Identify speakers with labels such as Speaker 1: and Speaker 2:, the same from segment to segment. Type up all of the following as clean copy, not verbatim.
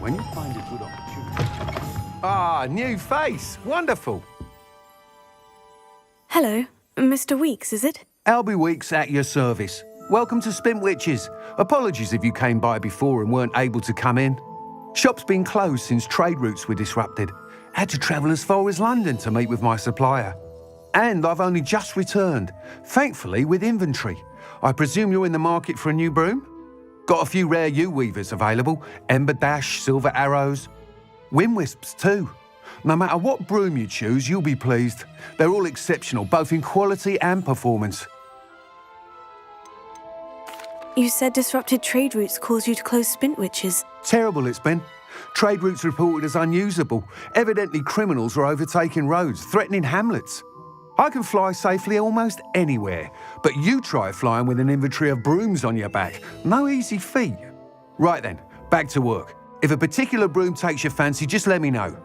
Speaker 1: When you find a good opportunity... Ah, new face. Wonderful.
Speaker 2: Hello. Mr. Weeks, is it?
Speaker 1: Albie Weeks at your service. Welcome to Spintwitches. Apologies if you came by before and weren't able to come in. Shop's been closed since trade routes were disrupted. Had to travel as far as London to meet with my supplier. And I've only just returned, thankfully with inventory. I presume you're in the market for a new broom? Got a few rare U-weavers available. Ember Dash, Silver Arrows. Wind Wisps too. No matter what broom you choose, you'll be pleased. They're all exceptional, both in quality and performance.
Speaker 2: You said disrupted trade routes caused you to close Spintwitches.
Speaker 1: Terrible it's been. Trade routes reported as unusable. Evidently criminals were overtaking roads, threatening hamlets. I can fly safely almost anywhere, but you try flying with an inventory of brooms on your back. No easy feat. Right then, back to work. If a particular broom takes your fancy, just let me know.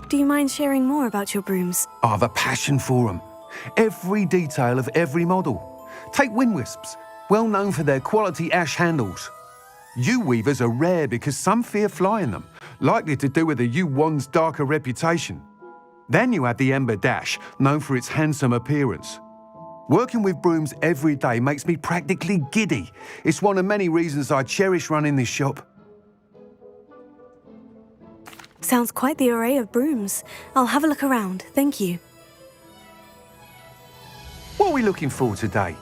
Speaker 2: Do you mind sharing more about your brooms?
Speaker 1: I've a passion for them. Every detail of every model. Take Wind Wisps, well known for their quality ash handles. U-weavers are rare because some fear flying them, likely to do with the U-wand's darker reputation. Then you have the Ember Dash, known for its handsome appearance. Working with brooms every day makes me practically giddy. It's one of many reasons I cherish running this shop.
Speaker 2: Sounds quite the array of brooms. I'll have a look around, thank you.
Speaker 1: What are we looking for today?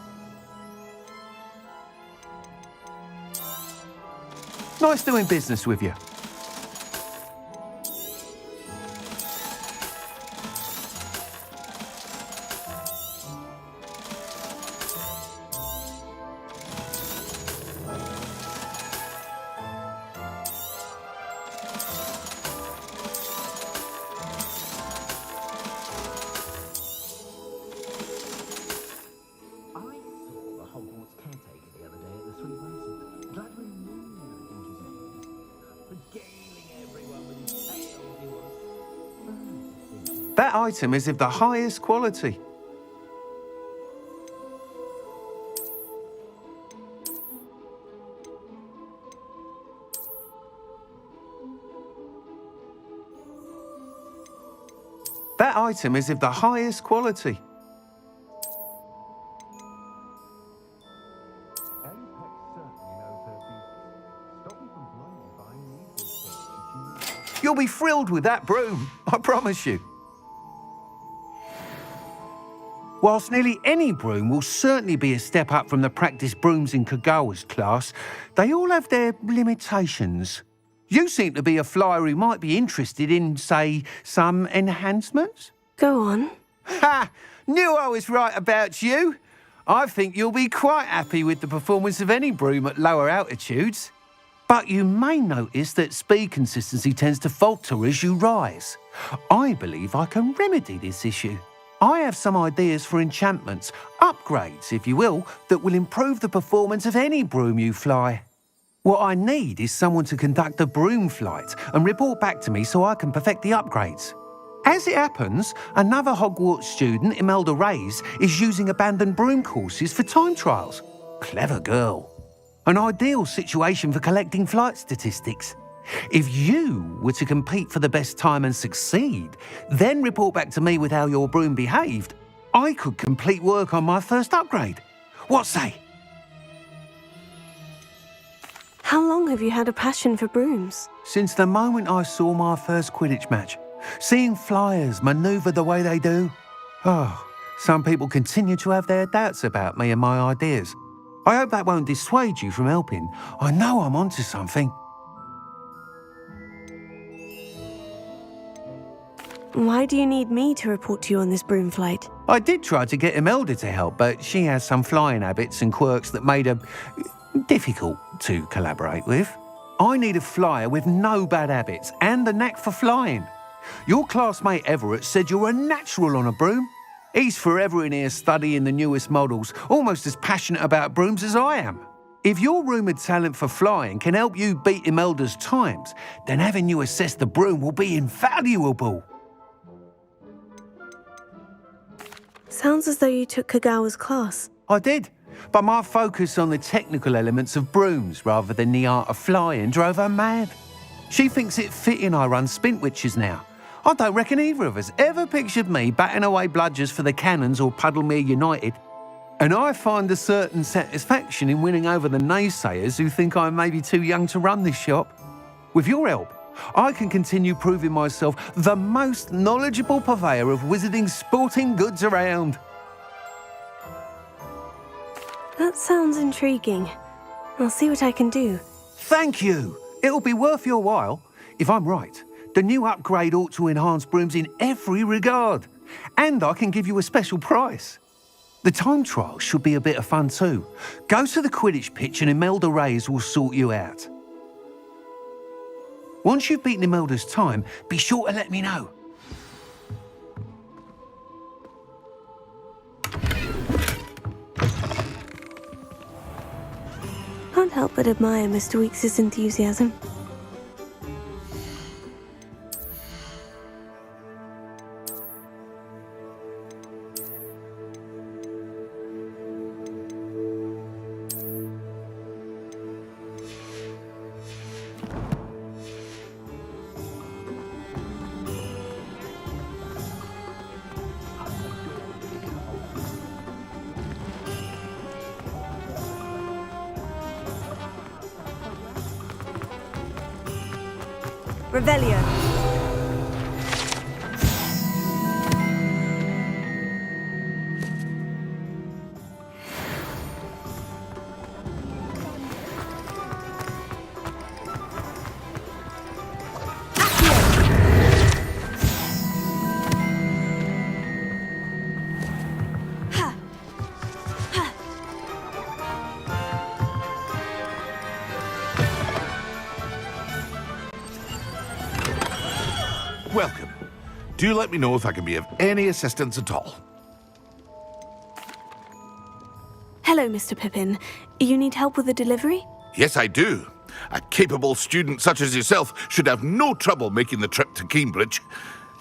Speaker 1: Nice doing business with you. That item is of the highest quality. That item is of the highest quality. You'll be thrilled with that broom, I promise you. Whilst nearly any broom will certainly be a step up from the practice brooms in Kagawa's class, they all have their limitations. You seem to be a flyer who might be interested in, say, some enhancements?
Speaker 2: Go on.
Speaker 1: Ha! Knew I was right about you. I think you'll be quite happy with the performance of any broom at lower altitudes. But you may notice that speed consistency tends to falter as you rise. I believe I can remedy this issue. I have some ideas for enchantments, upgrades, if you will, that will improve the performance of any broom you fly. What I need is someone to conduct a broom flight and report back to me so I can perfect the upgrades. As it happens, another Hogwarts student, Imelda Reyes, is using abandoned broom courses for time trials. Clever girl. An ideal situation for collecting flight statistics. If you were to compete for the best time and succeed, then report back to me with how your broom behaved, I could complete work on my first upgrade. What say?
Speaker 2: How long have you had a passion for brooms?
Speaker 1: Since the moment I saw my first Quidditch match. Seeing flyers manoeuvre the way they do. Oh, some people continue to have their doubts about me and my ideas. I hope that won't dissuade you from helping. I know I'm onto something.
Speaker 2: Why do you need me to report to you on this broom flight?
Speaker 1: I did try to get Imelda to help, but she has some flying habits and quirks that made her difficult to collaborate with. I need a flyer with no bad habits and the knack for flying. Your classmate Everett said you're a natural on a broom. He's forever in here studying the newest models, almost as passionate about brooms as I am. If your rumoured talent for flying can help you beat Imelda's times, then having you assess the broom will be invaluable.
Speaker 2: Sounds as though you took Kagawa's class.
Speaker 1: I did. But my focus on the technical elements of brooms rather than the art of flying drove her mad. She thinks it fitting I run Spintwitches now. I don't reckon either of us ever pictured me batting away bludgers for the Cannons or Puddlemere United. And I find a certain satisfaction in winning over the naysayers who think I'm maybe too young to run this shop. With your help, I can continue proving myself the most knowledgeable purveyor of wizarding sporting goods around.
Speaker 2: That sounds intriguing. I'll see what I can do.
Speaker 1: Thank you. It'll be worth your while. If I'm right, the new upgrade ought to enhance brooms in every regard. And I can give you a special price. The time trial should be a bit of fun too. Go to the Quidditch pitch and Imelda Reyes will sort you out. Once you've beaten Imelda's time, be sure to let me know.
Speaker 2: Can't help but admire Mr. Weekes' enthusiasm. Revelio.
Speaker 3: Welcome. Do let me know if I can be of any assistance at all.
Speaker 2: Hello, Mr. Pippin. You need help with the delivery?
Speaker 3: Yes, I do. A capable student such as yourself should have no trouble making the trip to Cambridge.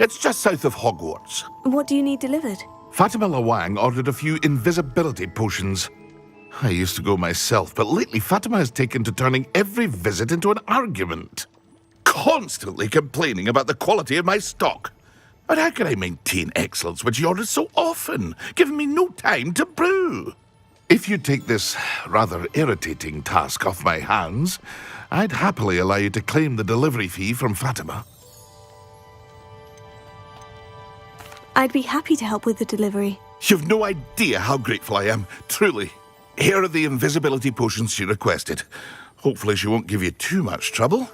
Speaker 3: It's just south of Hogwarts.
Speaker 2: What do you need delivered?
Speaker 3: Fatima Lawang ordered a few invisibility potions. I used to go myself, but lately Fatima has taken to turning every visit into an argument. Constantly complaining about the quality of my stock. But how can I maintain excellence when she orders so often, giving me no time to brew? If you take this rather irritating task off my hands, I'd happily allow you to claim the delivery fee from Fatima.
Speaker 2: I'd be happy to help with the delivery.
Speaker 3: You've no idea how grateful I am, truly. Here are the invisibility potions she requested. Hopefully she won't give you too much trouble.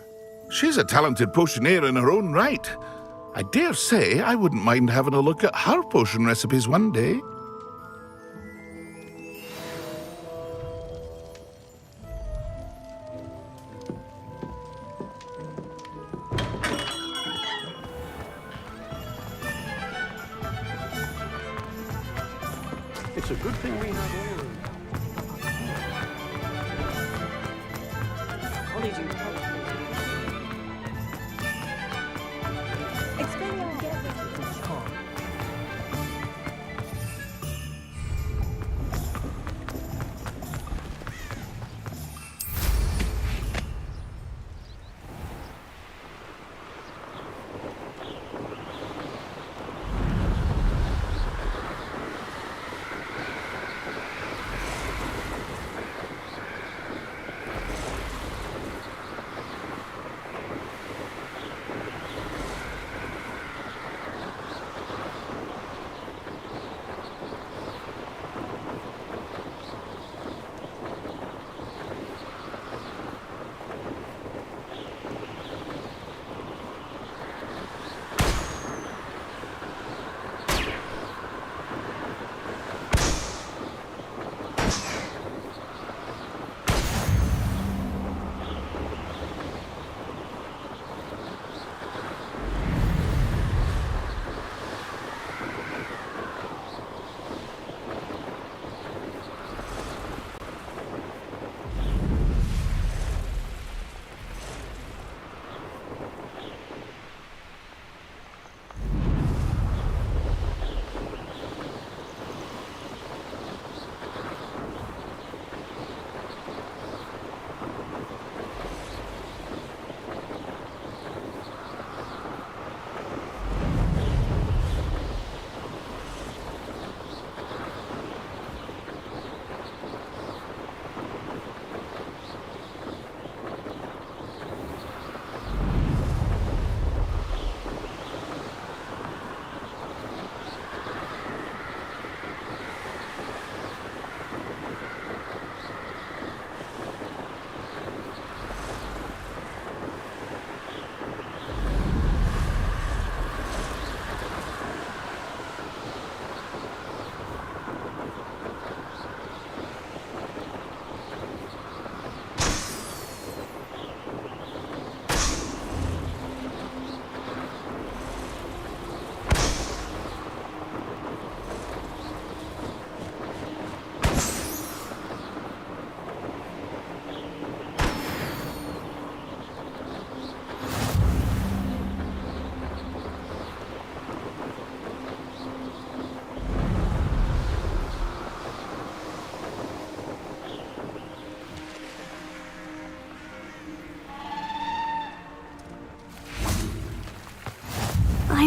Speaker 3: She's a talented potioneer in her own right. I dare say I wouldn't mind having a look at her potion recipes one day.
Speaker 1: It's a good thing we have all.
Speaker 4: I'll need you to help. Explain how to get this charm.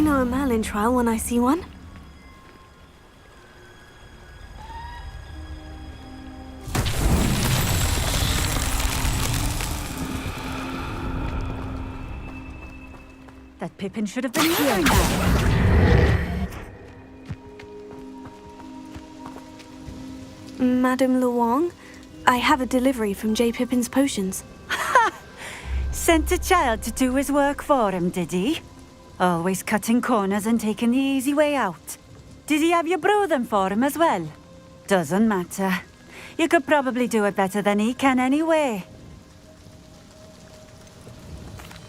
Speaker 2: know a Merlin trial when I see one.
Speaker 5: That Pippin should have been here now.
Speaker 2: Madame Luong, I have a delivery from J. Pippin's potions.
Speaker 5: Sent a child to do his work for him, did he? Always cutting corners and taking the easy way out. Did he have you brew them for him as well? Doesn't matter. You could probably do it better than he can anyway.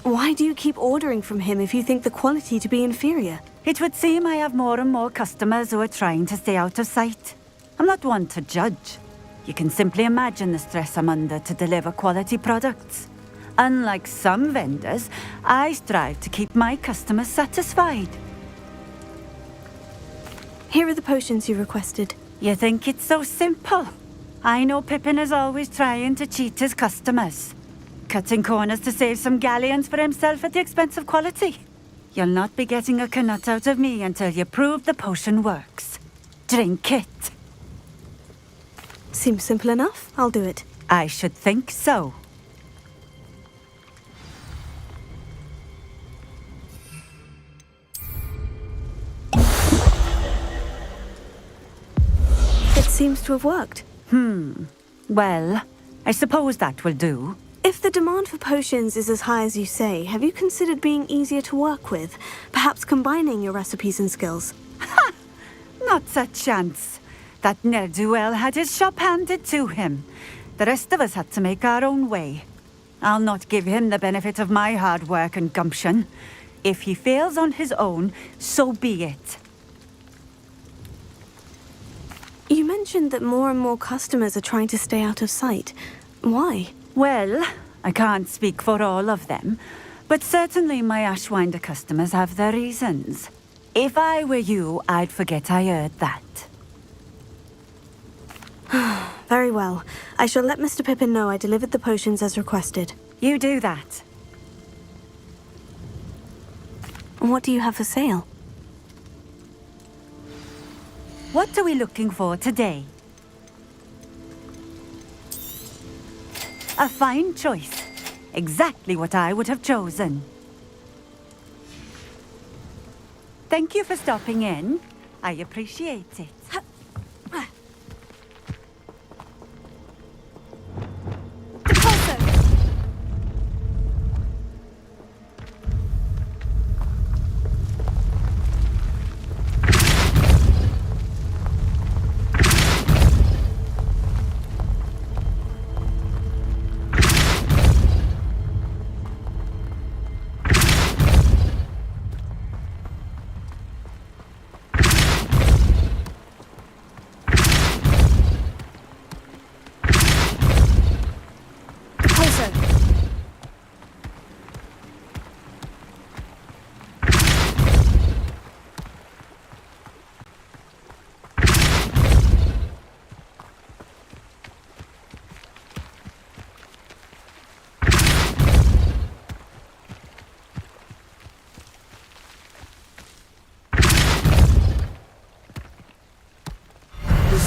Speaker 2: Why do you keep ordering from him if you think the quality to be inferior?
Speaker 5: It would seem I have more and more customers who are trying to stay out of sight. I'm not one to judge. You can simply imagine the stress I'm under to deliver quality products. Unlike some vendors, I strive to keep my customers satisfied.
Speaker 2: Here are the potions you requested.
Speaker 5: You think it's so simple? I know Pippin is always trying to cheat his customers. Cutting corners to save some galleons for himself at the expense of quality. You'll not be getting a canut out of me until you prove the potion works. Drink it.
Speaker 2: Seems simple enough. I'll do it.
Speaker 5: I should think so.
Speaker 2: It seems to have worked.
Speaker 5: Well, I suppose that will do.
Speaker 2: If the demand for potions is as high as you say, have you considered being easier to work with? Perhaps combining your recipes and skills?
Speaker 5: Not a chance. That ne'er-do-well had his shop handed to him. The rest of us had to make our own way. I'll not give him the benefit of my hard work and gumption. If he fails on his own, so be it.
Speaker 2: You mentioned that more and more customers are trying to stay out of sight. Why?
Speaker 5: Well, I can't speak for all of them, but certainly my Ashwinder customers have their reasons. If I were you, I'd forget I heard that.
Speaker 2: Very well. I shall let Mr. Pippin know I delivered the potions as requested.
Speaker 5: You do that.
Speaker 2: And what do you have for sale?
Speaker 5: What are we looking for today? A fine choice. Exactly what I would have chosen. Thank you for stopping in. I appreciate it.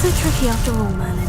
Speaker 2: So tricky after all, Merlin.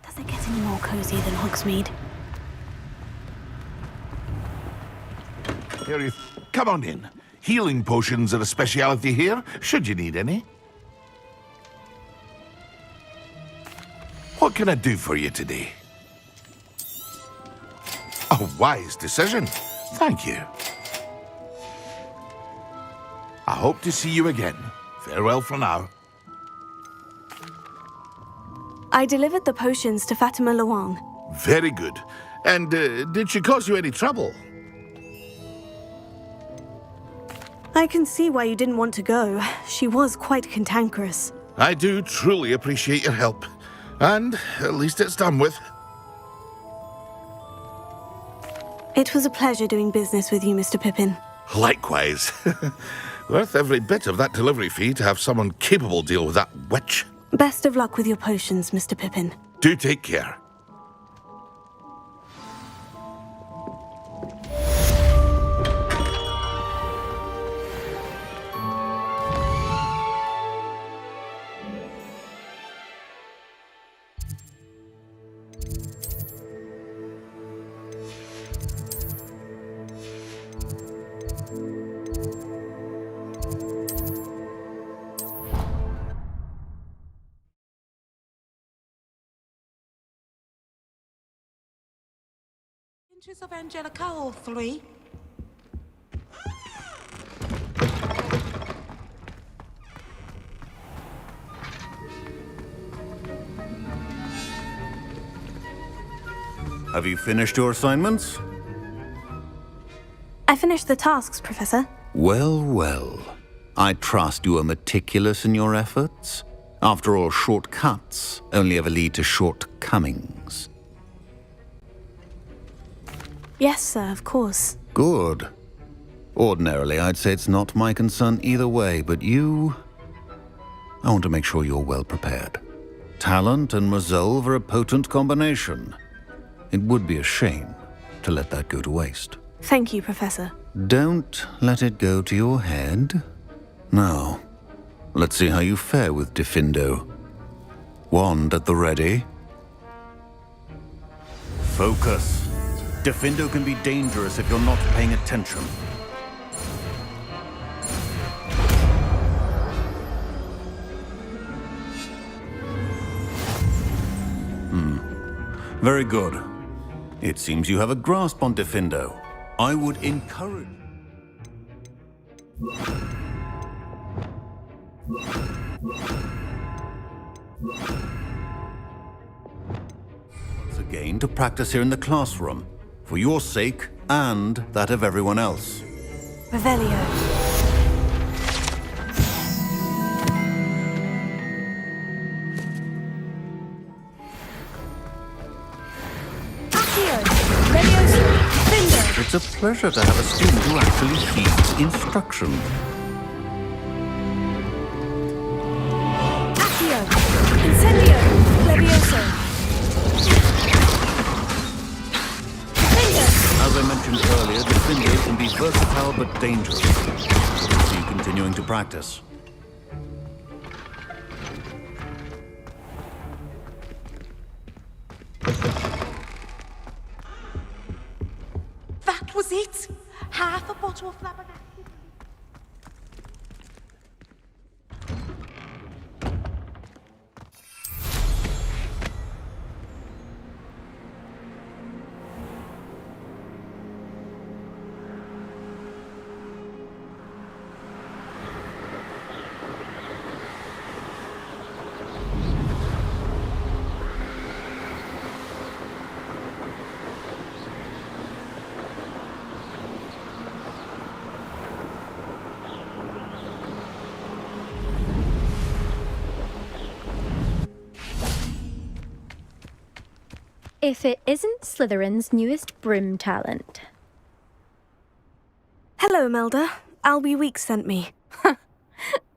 Speaker 2: Does it get any more cozy than Hogsmeade?
Speaker 3: Here you... Come on in. Healing potions are a speciality here, should you need any. What can I do for you today? A wise decision. Thank you. I hope to see you again. Farewell for now.
Speaker 2: I delivered the potions to Fatima Luang.
Speaker 3: Very good. And did she cause you any trouble?
Speaker 2: I can see why you didn't want to go. She was quite cantankerous.
Speaker 3: I do truly appreciate your help. And at least it's done with.
Speaker 2: It was a pleasure doing business with you, Mr. Pippin.
Speaker 3: Likewise. Worth every bit of that delivery fee to have someone capable deal with that witch.
Speaker 2: Best of luck with your potions, Mr. Pippin.
Speaker 3: Do take care.
Speaker 6: Inches of Angelica or 3?
Speaker 7: Have you finished your assignments?
Speaker 2: I finished the tasks, Professor.
Speaker 7: Well, well. I trust you are meticulous in your efforts. After all, shortcuts only ever lead to shortcomings.
Speaker 2: Yes, sir, of course.
Speaker 7: Good. Ordinarily, I'd say it's not my concern either way, but you... I want to make sure you're well prepared. Talent and resolve are a potent combination. It would be a shame to let that go to waste.
Speaker 2: Thank you, Professor.
Speaker 7: Don't let it go to your head. Now, let's see how you fare with Diffindo. Wand at the ready. Focus. Diffindo can be dangerous if you're not paying attention. Very good. It seems you have a grasp on Diffindo. I would encourage... Once again to practice here in the classroom. For your sake and that of everyone else.
Speaker 2: Revelio.
Speaker 7: It's a pleasure to have a student who actually heeds instruction.
Speaker 2: Accio. Incendio. Levioso.
Speaker 7: As I mentioned earlier, Diffindo can be versatile but dangerous. See you continuing to practice.
Speaker 6: That was it! Half a bottle of flabbergasted.
Speaker 8: If it isn't Slytherin's newest broom talent.
Speaker 2: Hello, Imelda. Albie Weeks sent me.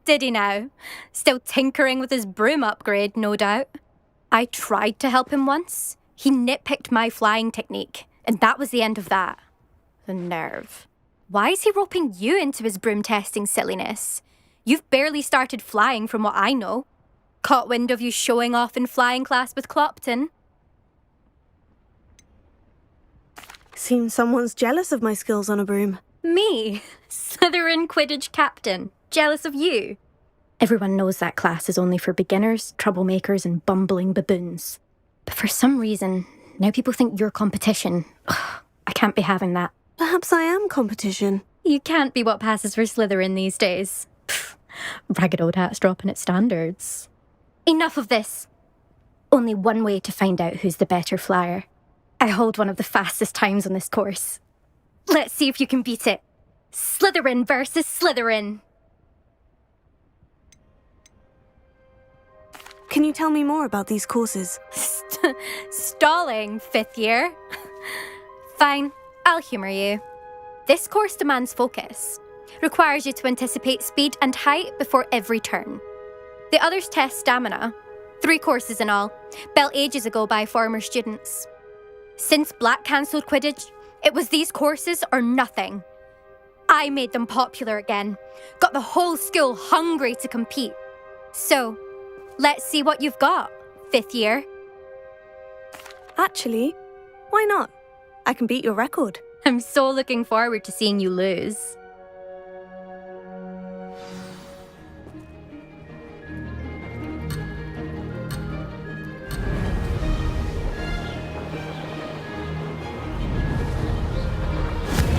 Speaker 8: Did he now? Still tinkering with his broom upgrade, no doubt. I tried to help him once. He nitpicked my flying technique, and that was the end of that. The nerve. Why is he roping you into his broom testing silliness? You've barely started flying from what I know. Caught wind of you showing off in flying class with Clopton.
Speaker 2: Seems someone's jealous of my skills on a broom.
Speaker 8: Me, Slytherin Quidditch captain, jealous of you. Everyone knows that class is only for beginners, troublemakers, and bumbling baboons. But for some reason, now people think you're competition. Ugh, I can't be having that.
Speaker 2: Perhaps I am competition.
Speaker 8: You can't be what passes for Slytherin these days. Pfft, ragged old hat's dropping its standards. Enough of this. Only one way to find out who's the better flyer. I hold one of the fastest times on this course. Let's see if you can beat it. Slytherin versus Slytherin.
Speaker 2: Can you tell me more about these courses?
Speaker 8: Stalling, 5th year. Fine, I'll humour you. This course demands focus. Requires you to anticipate speed and height before every turn. The others test stamina. 3 courses in all, built ages ago by former students. Since Black cancelled Quidditch, it was these courses or nothing. I made them popular again. Got the whole school hungry to compete. So, let's see what you've got, 5th year.
Speaker 2: Actually, why not? I can beat your record.
Speaker 8: I'm so looking forward to seeing you lose.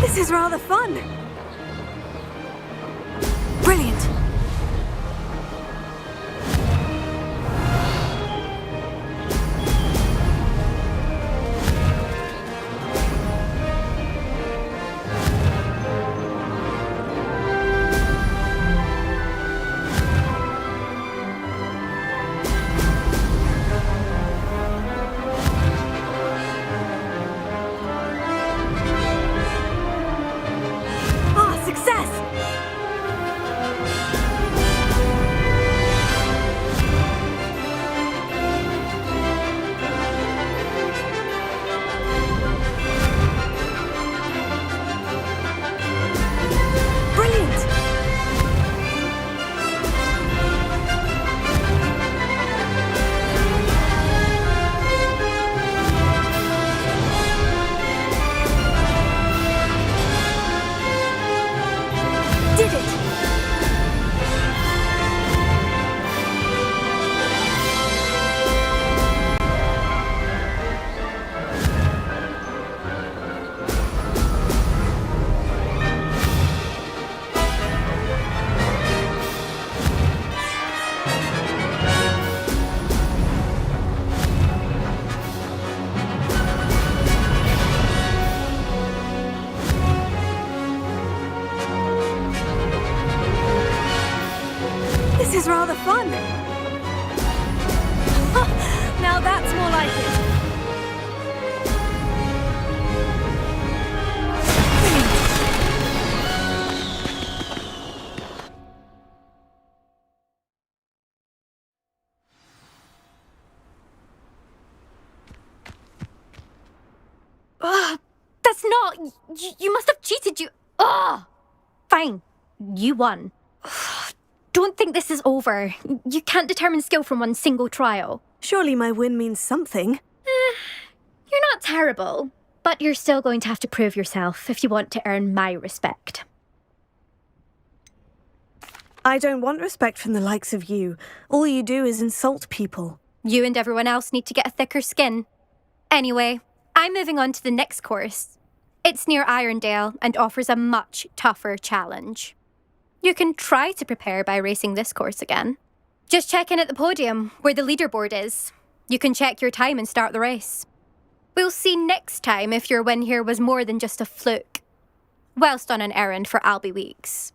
Speaker 2: This is rather fun. Brilliant. Success! Brilliant! Did it! This is rather fun. Now that's more like it.
Speaker 8: That's not... You must have cheated, you... Ugh! Fine. You won. Don't think this is over. You can't determine skill from one single trial.
Speaker 2: Surely my win means something.
Speaker 8: You're not terrible, but you're still going to have to prove yourself if you want to earn my respect.
Speaker 2: I don't want respect from the likes of you. All you do is insult people.
Speaker 8: You and everyone else need to get a thicker skin. Anyway, I'm moving on to the next course. It's near Irondale and offers a much tougher challenge. You can try to prepare by racing this course again. Just check in at the podium, where the leaderboard is. You can check your time and start the race. We'll see next time if your win here was more than just a fluke. Whilst on an errand for Albie Weeks.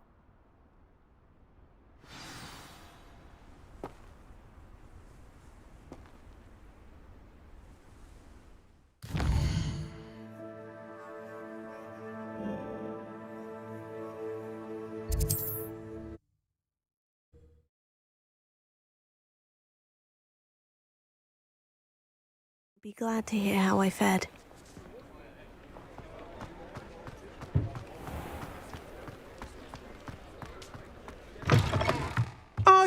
Speaker 2: Be glad to hear how I fared.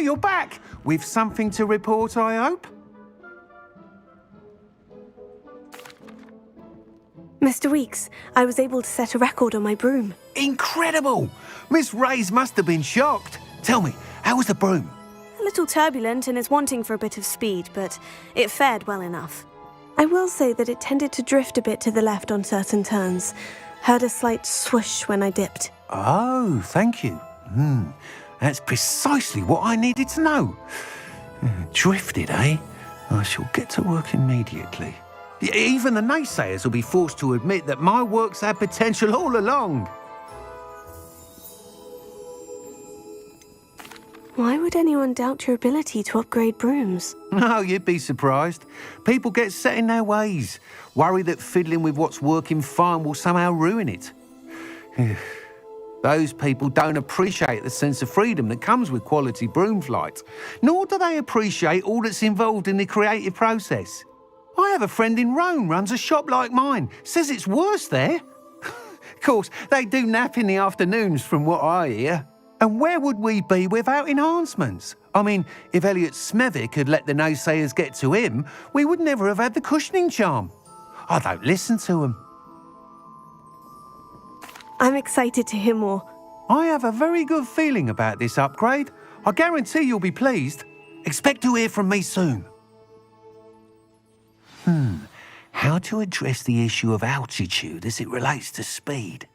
Speaker 1: you're back. With something to report, I hope?
Speaker 2: Mr. Weeks, I was able to set a record on my broom.
Speaker 1: Incredible! Miss Ray's must have been shocked. Tell me, how was the broom?
Speaker 2: A little turbulent and is wanting for a bit of speed, but it fared well enough. I will say that it tended to drift a bit to the left on certain turns. Heard a slight swoosh when I dipped.
Speaker 1: Oh, thank you. That's precisely what I needed to know. Drifted, eh? I shall get to work immediately. Even the naysayers will be forced to admit that my work's had potential all along.
Speaker 2: Why would anyone doubt your ability to upgrade brooms?
Speaker 1: No, you'd be surprised. People get set in their ways, worry that fiddling with what's working fine will somehow ruin it. Those people don't appreciate the sense of freedom that comes with quality broom flight, nor do they appreciate all that's involved in the creative process. I have a friend in Rome runs a shop like mine, says it's worse there. Of course, they do nap in the afternoons from what I hear. And where would we be without enhancements? I mean, if Elliot Smethwick had let the naysayers get to him, we would never have had the cushioning charm. I don't listen to them.
Speaker 2: I'm excited to hear more.
Speaker 1: I have a very good feeling about this upgrade. I guarantee you'll be pleased. Expect to hear from me soon. How to address the issue of altitude as it relates to speed?